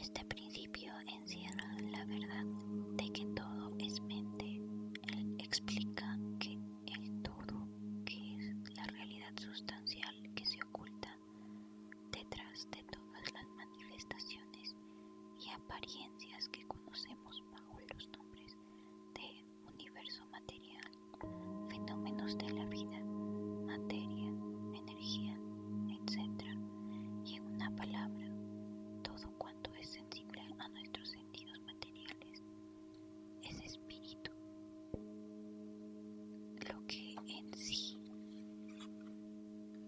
Este principio encierra la verdad de que todo es mente. Él explica que el todo, que es la realidad sustancial que se oculta detrás de todas las manifestaciones y apariencias que conocemos bajo los nombres de universo material, fenómenos de la vida, materia, energía, etc. Y en una palabra, todo cuanto es sensible a nuestros sentidos materiales es espíritu, lo que en sí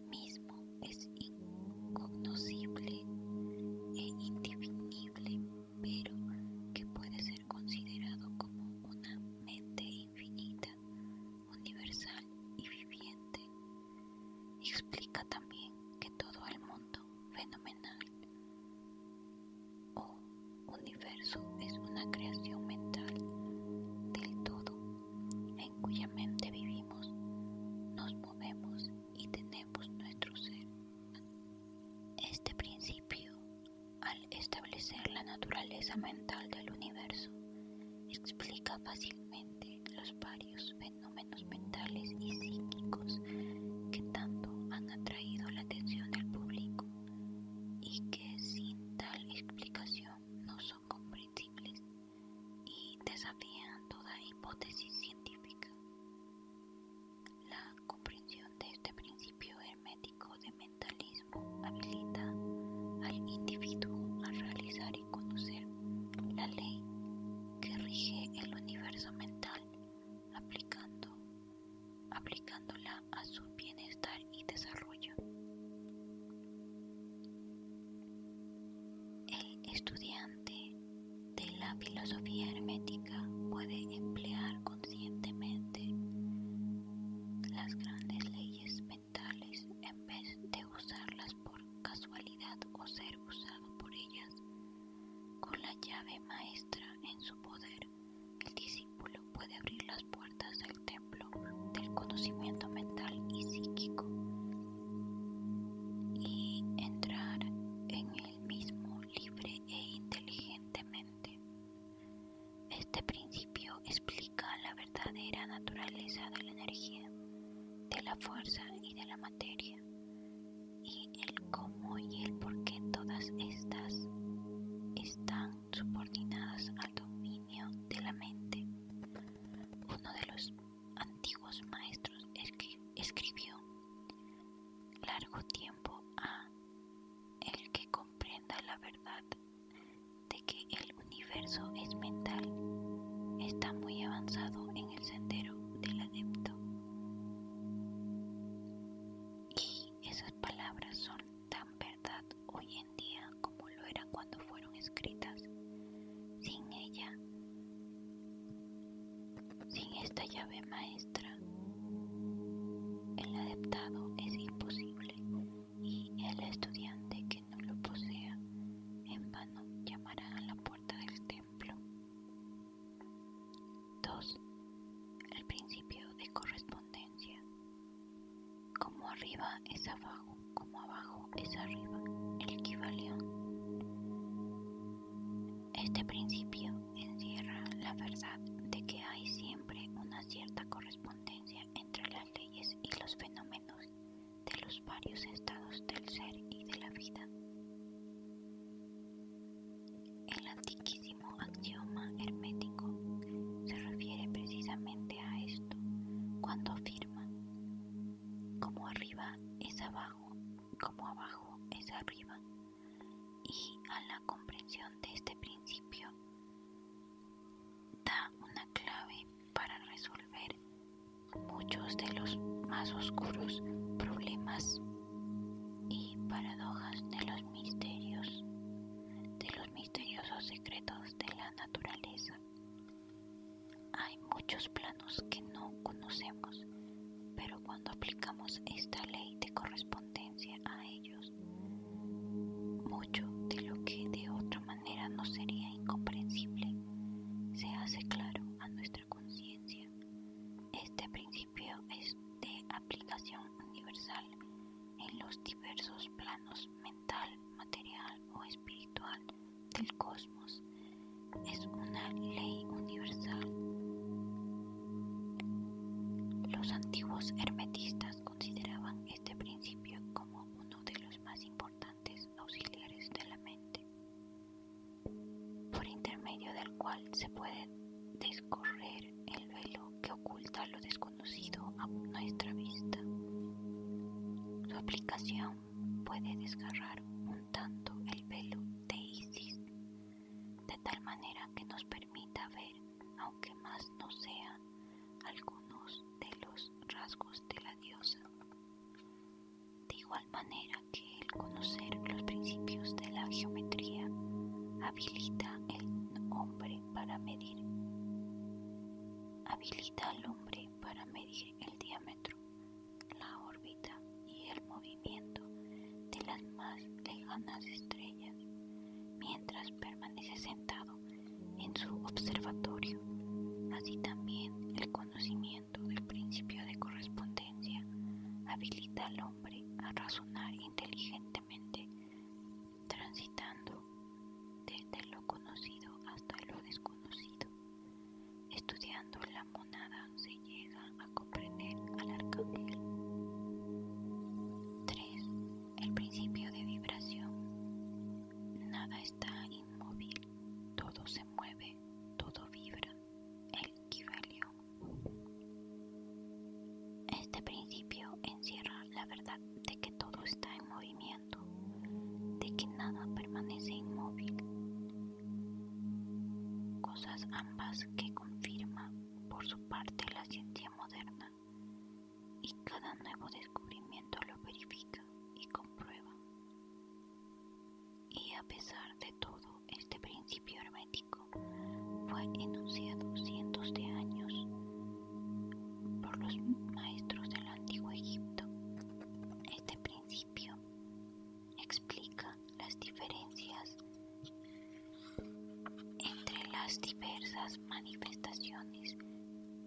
mismo es incognoscible e indefinible, pero que puede ser considerado como una mente infinita, universal y viviente. Explica también que todo el mundo fenomenal o universo es una creación mental del todo, en cuya mente vivimos, nos movemos y tenemos nuestro ser. Este principio, al establecer la naturaleza mental del universo, explica fácilmente los varios fenómenos mentales y psíquicos que tanto han atraído la atención del público y que sin tal explicación no son comprensibles y desafían toda hipótesis científica. La comprensión de este principio hermético de mentalismo habilita al individuo a realizar y conocer la ley que rige el universo mental, aplicándola a su bienestar y desarrollo. El estudiante de la filosofía hermética puede emplear conscientemente las grandes leyes mentales en vez de usarlas por casualidad o ser usado por ellas. Con la llave maestra en su poder, el discípulo puede abrir las puertas del templo del conocimiento mental y psíquico y entrar en él mismo libre e inteligentemente. Este principio explica la verdadera naturaleza de la energía, de la fuerza y de la materia, y el cómo y el por qué todas estas están subordinadas al dominio de la mente. Uno de los antiguos maestros escribió: largo tiempo ha el que comprenda la verdad de que el universo es mental, está muy avanzado en el sendero del adepto. Y esas palabras son tan verdad hoy en día como lo eran cuando fueron escritas. Sin ella, sin esta llave maestra, el adeptado es imposible y el estudiante que no lo posea en vano llamará a la puerta del templo. 2. El principio de correspondencia. Como arriba es abajo, como abajo es arriba, el Kybalión. Este principio encierra la verdad de que hay siempre una cierta correspondencia entre las leyes y los fenómenos de los varios estados del ser y de la vida. El antiquísimo axioma hermético se refiere precisamente a esto cuando afirma: como arriba es abajo, como abajo es arriba. Y a la comprensión de este principio da una clave para resolver muchos de los más oscuros problemas y paradojas de los misteriosos secretos de la naturaleza. Hay muchos planos que no conocemos, pero cuando aplicamos esta ley de correspondencia a ellos, mucho de lo que de otra manera nos sería incomprensible se hace claro a nuestra conciencia. Este principio es de aplicación cual se puede descorrer el velo que oculta lo desconocido a nuestra vista. Su aplicación puede desgarrar un tanto el velo de Isis, de tal manera que nos permita ver, aunque más no sean, algunos de los rasgos de la diosa. De igual manera que el conocer los principios de la geometría habilita al hombre para medir el diámetro, la órbita y el movimiento de las más lejanas estrellas, mientras permanece sentado en su observatorio. Así también el conocimiento del principio de correspondencia habilita al hombre a razonar inteligentemente, transitando desde lo conocido hasta lo desconocido. Estudiando la mónada se llega a comprender al arcángel. 3. El principio de vibración. Nada está inmóvil, todo se mueve, todo vibra. El Kybalión. Este principio encierra la verdad de que todo está en movimiento, de que nada permanece inmóvil. Cosas ambas que confirma por su parte la ciencia moderna, y cada nuevo descubrimiento lo verifica y comprueba. Y a pesar de todo, este principio hermético fue enunciado cientos de años por los maestros del antiguo Egipto. Este principio explica las diferencias entre las diversas manifestaciones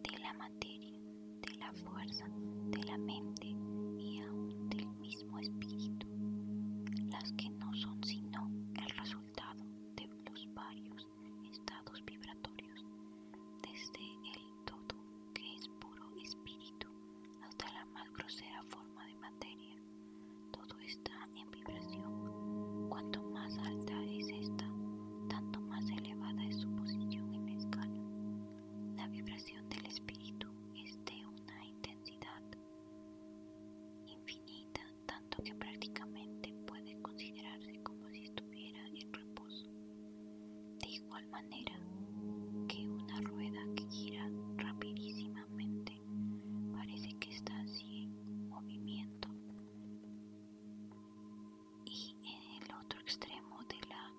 de la materia, de la fuerza, de la mente y aún del mismo espíritu, las que no son sino el resultado de los varios estados vibratorios, desde el todo que es puro espíritu hasta la más grosera forma de materia. Todo está en vibración. Cuanto más alta es esta, tanto más elevada es su posición en la escala. La vibración del espíritu es de una intensidad infinita, tanto que prácticamente puede considerarse como si estuviera en reposo. De igual manera que una rueda que gira rapidísimamente parece que está así en movimiento, y en el otro extremo de la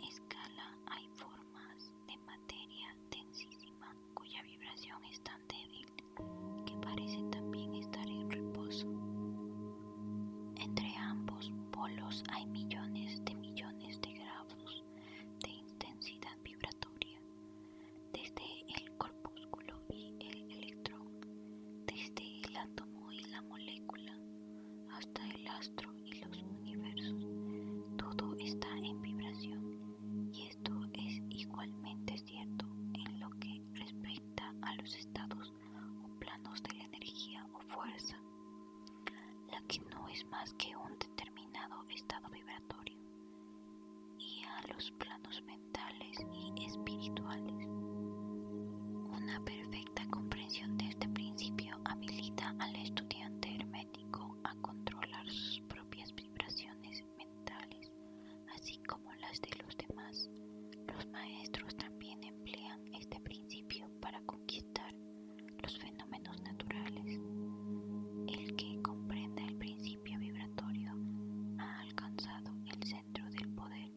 escala hay formas de materia densísima cuya vibración es tan débil que parecen también estar en reposo. Entre ambos polos hay millones de grados de intensidad vibratoria, desde el corpúsculo y el electrón, desde el átomo y la molécula, hasta el astro y los universos. Todo está en vibración, y esto es igualmente cierto en lo que respecta a los estados o planos de la energía o fuerza, la que no es más que un determinado estado vibratorio, y a los planos mentales y espirituales. Una perfecta comprensión de este principio habilita al estudiante hermético a controlar sus propias vibraciones mentales, así como las de los demás. Los maestros también emplean este principio para conquistar los fenómenos naturales. El que comprenda el principio vibratorio ha alcanzado el centro del poder,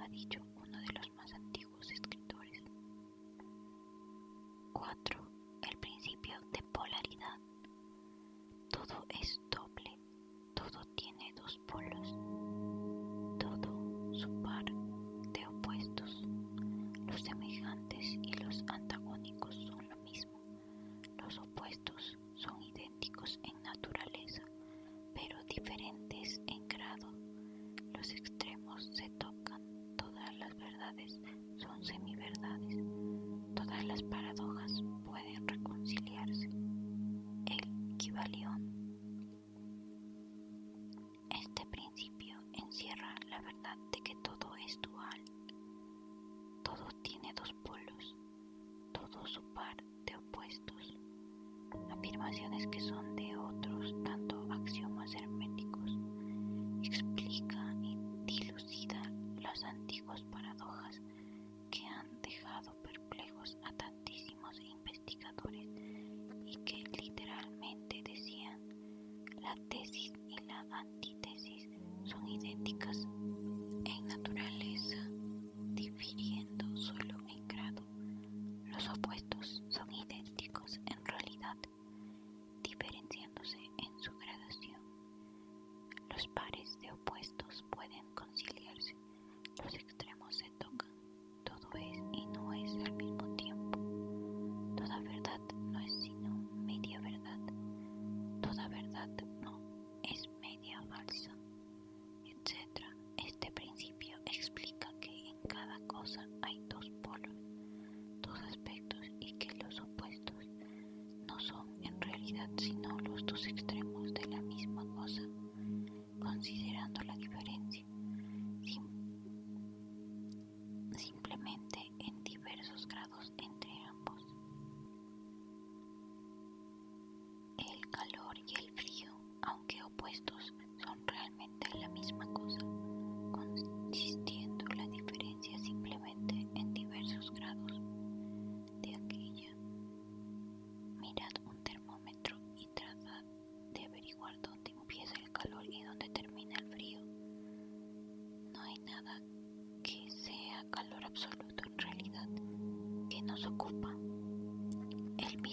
ha dicho uno de los más antiguos escritores. 4. El principio de polaridad. Todo es doble, todo tiene dos polos, todo su par de opuestos. Los semejantes y los antagónicos son lo mismo. Los opuestos son idénticos en naturaleza, pero diferentes en grado. Los extremos se tocan, todas las verdades son semiverdades, todas las paradojas pueden reconciliarse. El Kybalión. Este principio encierra la verdad de que todo es dual, todo tiene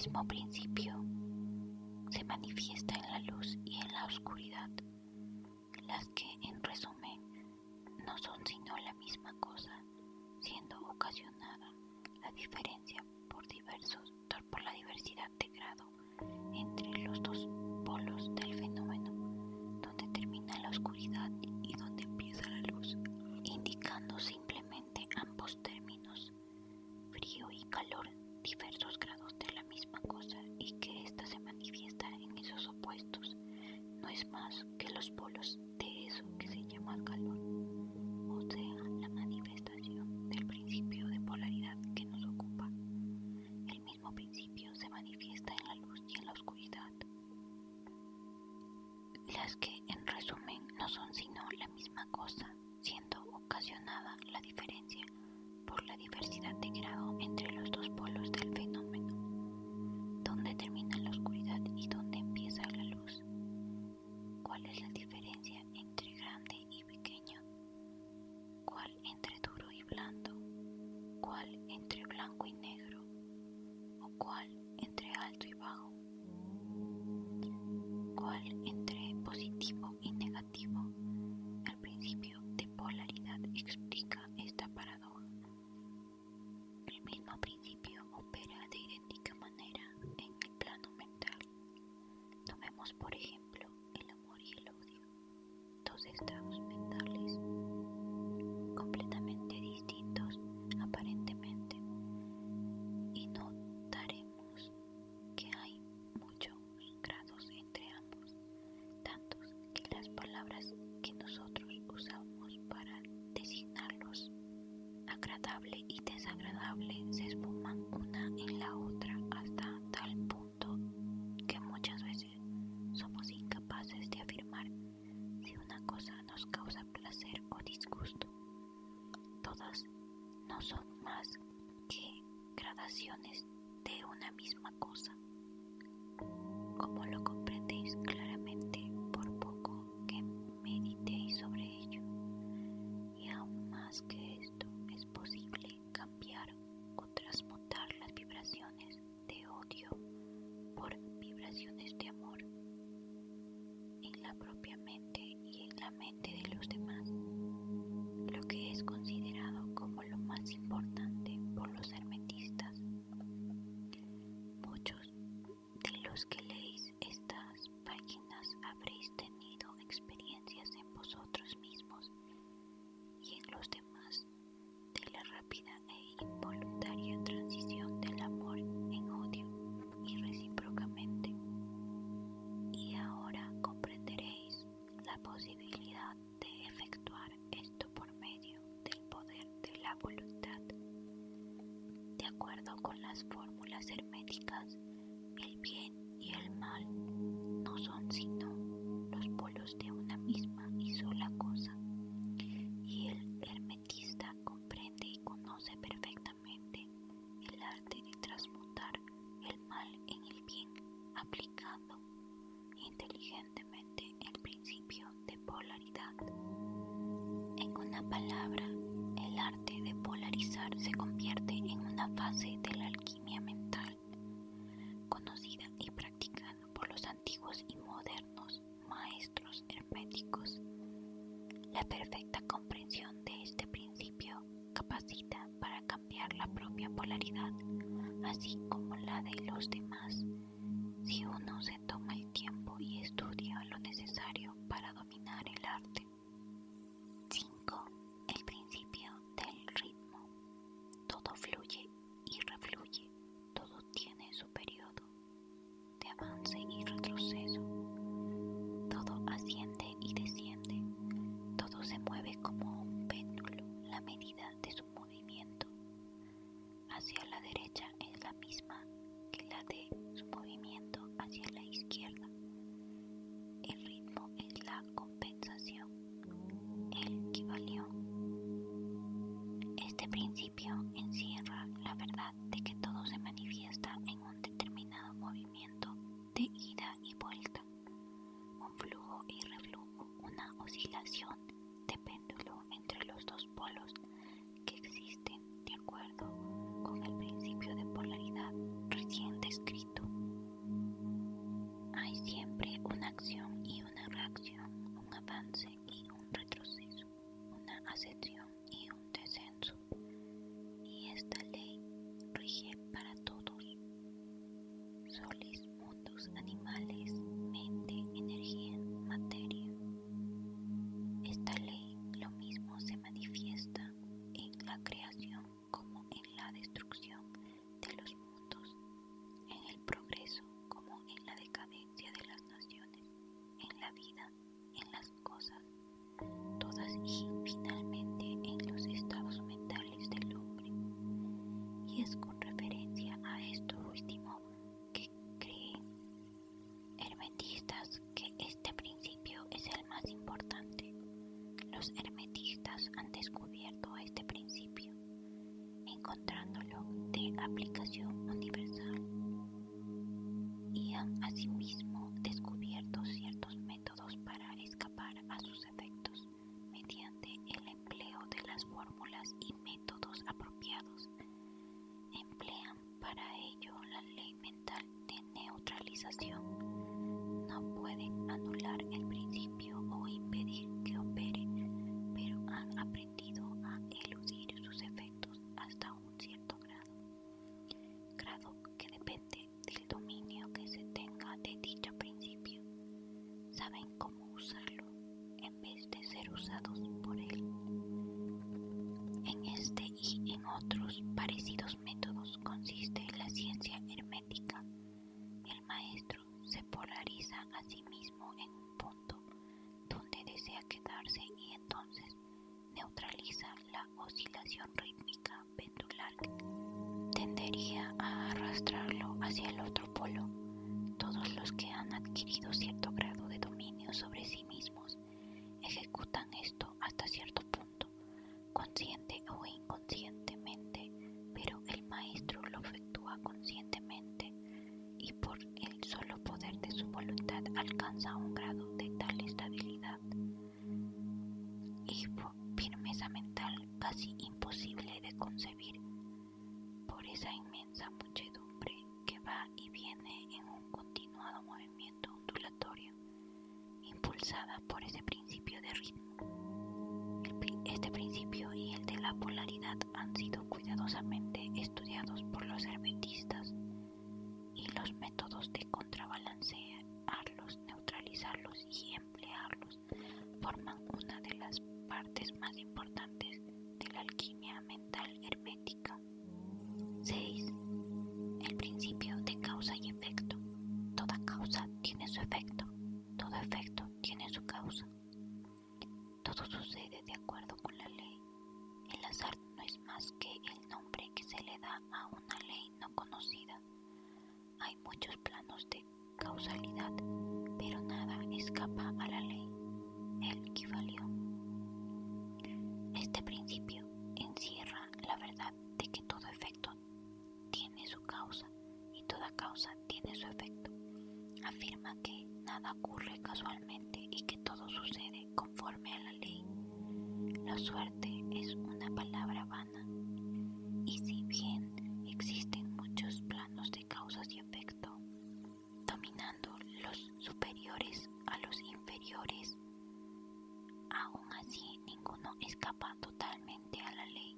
mismo principio se manifiesta en la luz y en la oscuridad, las que en resumen no son sino la misma cosa, siendo ocasionada la diferencia por la diversidad de grado entre los dos polos del fenómeno, donde termina la oscuridad y donde empieza la luz, indicando simplemente ambos términos, frío y calor, diversos grados de la misma cosa, y que ésta se manifiesta en esos opuestos, no es más que los polos de eso que se llama calor, o sea, la manifestación del principio de polaridad que nos ocupa. El mismo principio se manifiesta en la luz y en la oscuridad, las que en resumen no son sino la misma cosa, siendo ocasionada la diferencia por la diversidad de grado entre los dos polos del fenómeno, donde termina la oscuridad y donde empieza la luz. ¿Cuál es la diferencia entre grande y pequeño? ¿Cuál entre duro y blando? ¿Cuál entre blanco y negro? ¿O cuál entre alto y bajo? ¿Cuál entre positivo y negativo? El principio de polaridad explica esta paradoja. El mismo principio opera de idéntica manera en el plano mental. Tomemos por ejemplo el amor y el odio, dos estados mentales completamente distintos aparentemente, y notaremos que hay muchos grados entre ambos, tantos que las palabras que nosotros usamos para designarlos, agradable y desagradable, se esfuman una en la otra hasta tal punto que muchas veces somos incapaces de afirmar si una cosa nos causa placer o disgusto. Todas no son más que gradaciones de una misma cosa. Como lo comprendéis claramente por poco que meditéis sobre ello, y aún más que esto, es posible cambiar o transmutar las vibraciones de odio por vibraciones de amor en la propia mente y en la mente de los demás, lo que es considerado como lo más importante por los hermetistas. Muchos de los que leéis estas páginas habréis tenido experiencias en vosotros mismos y en los demás de la rápida e involuntaria transición del amor en odio y recíprocamente. Y ahora comprenderéis la posibilidad de efectuar esto por medio del poder de la voluntad. De acuerdo con las fórmulas herméticas, el bien y el mal no son sino los polos de una misma y sola cosa, y el hermetista comprende y conoce perfectamente el arte de transmutar el mal en el bien, aplicando inteligentemente el principio de polaridad. En una palabra, el arte de polarizar se convierte en una fase de la alquimia mental, conocida y practicada por los antiguos y modernos maestros herméticos. La perfecta comprensión de este principio capacita para cambiar la propia polaridad, así como la de los demás, si uno se toma el tiempo y estudia lo necesario para dominar el arte. 5. El principio del ritmo. Todo fluye y refluye, todo tiene su periodo de avance y retroceso, todo asciende y desciende, todo se mueve como un péndulo. La medida de su movimiento hacia la derecha es la misma que la de su movimiento hacia la izquierda. El ritmo es la compensación, el equivalión. Este principio encierra la verdad de que todo se manifiesta en un determinado movimiento de ida y vuelta, un flujo y reflujo, una oscilación de péndulo entre los dos polos que existen de acuerdo con el principio de polaridad recién descrito. es con referencia a esto último que creen hermetistas que este principio es el más importante. Los hermetistas han descubierto este principio, encontrándolo de aplicación universal, y han asimismo descubierto ciertos métodos para escapar a sus efectos mediante el empleo de las fórmulas y métodos apropiados. Emplean para ello la ley mental de neutralización. No pueden anular el principio o impedir que opere, pero han aprendido a eludir sus efectos hasta un cierto grado que depende del dominio que se tenga de dicho principio. Saben cómo usarlo en vez de ser usados por él. En este y en otros parecidos métodos consiste la ciencia hermética. El maestro se polariza a sí mismo en un punto donde desea quedarse y entonces neutraliza la oscilación rítmica pendular. Tendería a arrastrarlo hacia el otro polo. Todos los que han adquirido cierto grado de dominio sobre sí mismos ejecutan esto hasta cierto punto, consciente o inconscientemente, pero el maestro lo efectúa conscientemente y por el solo poder de su voluntad alcanza un grado de tal estabilidad y firmeza mental casi imposible de concebir. Por esa inmensa muchedumbre que va y viene en un continuado movimiento ondulatorio, impulsada por ese principio de ritmo. Este principio y el de la polaridad han sido cuidadosamente estudiados por los hermetistas, y los métodos de contrabalancearlos, neutralizarlos y emplearlos forman una de las partes más importantes de la alquimia mental hermética. 6. El principio de causa y efecto. Toda causa tiene su efecto, todo efecto tiene su causa. Todo sucede de acuerdo con la ley. El azar no es más que el nombre que se le da a una ley no conocida. Hay muchos planos de causalidad, pero nada escapa a la ley. El Kybalión. Este principio encierra la verdad de que todo efecto tiene su causa y toda causa tiene su efecto. Afirma que nada ocurre casualmente y que todo sucede conforme a la ley. La suerte es una palabra vana, y si bien existen muchos planos de causas y efecto, dominando los superiores a los inferiores, aún así ninguno escapa totalmente a la ley.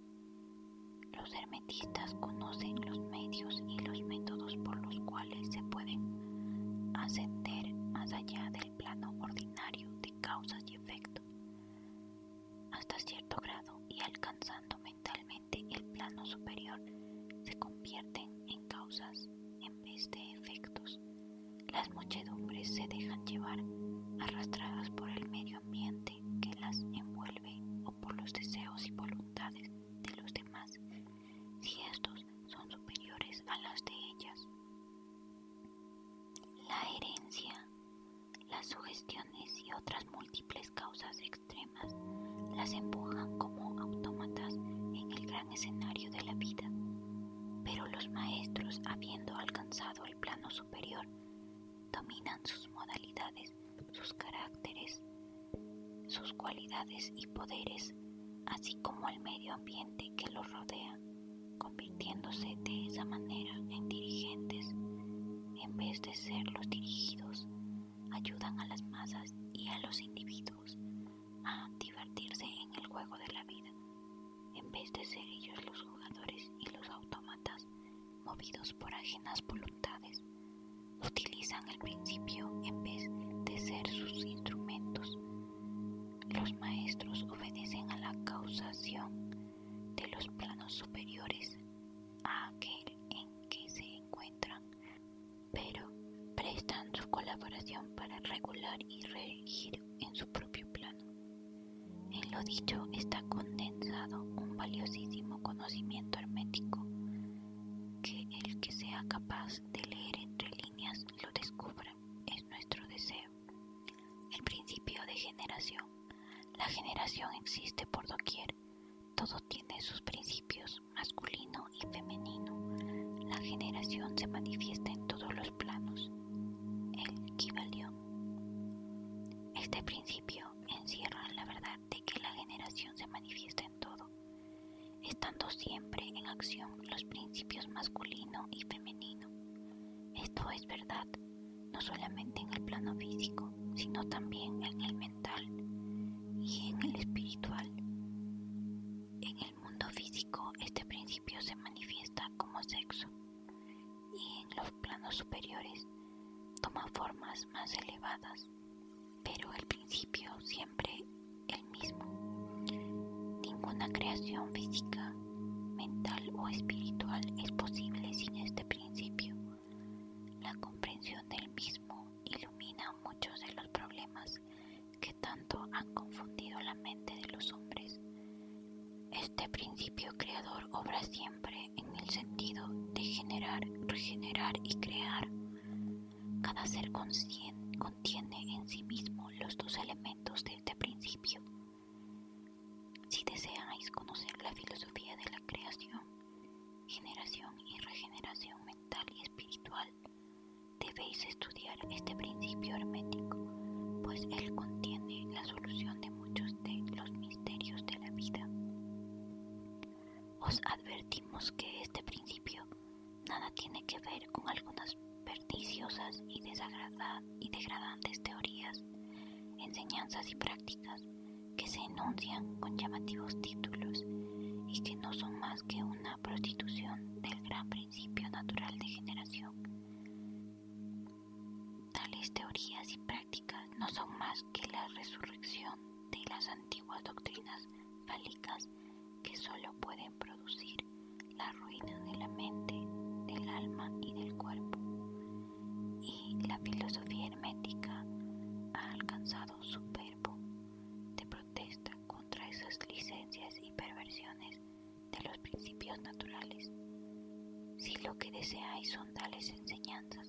Los hermetistas conocen los medios y los métodos por los cuales se pueden ascender más allá del plano ordinario de causas y efectos, hasta cierto grado, y alcanzando mentalmente el plano superior, se convierten en causas en vez de efectos. Las muchedumbres se dejan llevar, arrastradas por el medio ambiente que las envuelve o por los deseos y voluntades de los demás, si estos son superiores a las de ellas. La herencia, las sugestiones y otras múltiples causas extremas las empujan como autómatas en el gran escenario de la vida, pero los maestros, habiendo alcanzado el plano superior, dominan sus modalidades, sus caracteres, sus cualidades y poderes, así como el medio ambiente que los rodea, convirtiéndose de esa manera en dirigentes en vez de ser los dirigidos. Ayudan a las masas y a los individuos a divertirse en el juego de la vida, en vez de ser ellos los jugadores y los autómatas movidos por ajenas voluntades. Utilizan el principio en vez de ser sus instrumentos. Los maestros obedecen a la causación de los planos superiores a aquel en que se encuentran, pero prestan su colaboración para regular y regir en su propio plano. En lo dicho está condensado un valiosísimo conocimiento hermético. capaz de leer entre líneas lo descubra. Es nuestro deseo. El principio de generación. La generación existe por doquier. Todo tiene sus principios, masculino y femenino. La generación se manifiesta en todos los planos. El Kybalión. Este principio encierra la verdad de que la generación se manifiesta en todo, estando siempre en acción los principios masculino y femenino. Esto es verdad no solamente en el plano físico, sino también en el mental y en el espiritual. En el mundo físico, este principio se manifiesta como sexo, y en los planos superiores toma formas más elevadas, pero el principio siempre el mismo. Ninguna creación física, mental o espiritual es posible sin este principio. La comprensión del mismo ilumina muchos de los problemas que tanto han confundido la mente de los hombres. Este principio creador obra siempre en el sentido de generar, regenerar y crear. Cada ser contiene en sí mismo los dos elementos de este principio. Si deseáis conocer la filosofía de la creación, generación y regeneración mental y espiritual, debéis estudiar este principio hermético, pues él contiene la solución de muchos de los misterios de la vida. Os advertimos que este principio nada tiene que ver con algunas perniciosas y degradantes teorías, enseñanzas y prácticas que se enuncian con llamativos títulos y que no son más que una prostitución del gran principio natural de generación. Tales teorías y prácticas no son más que la resurrección de las antiguas doctrinas fálicas que solo pueden producir la ruina de la mente, del alma y del cuerpo. Y la filosofía hermética ha alcanzado su verbo de protesta contra esas licencias y perversiones de los principios naturales. Si lo que deseáis son tales enseñanzas,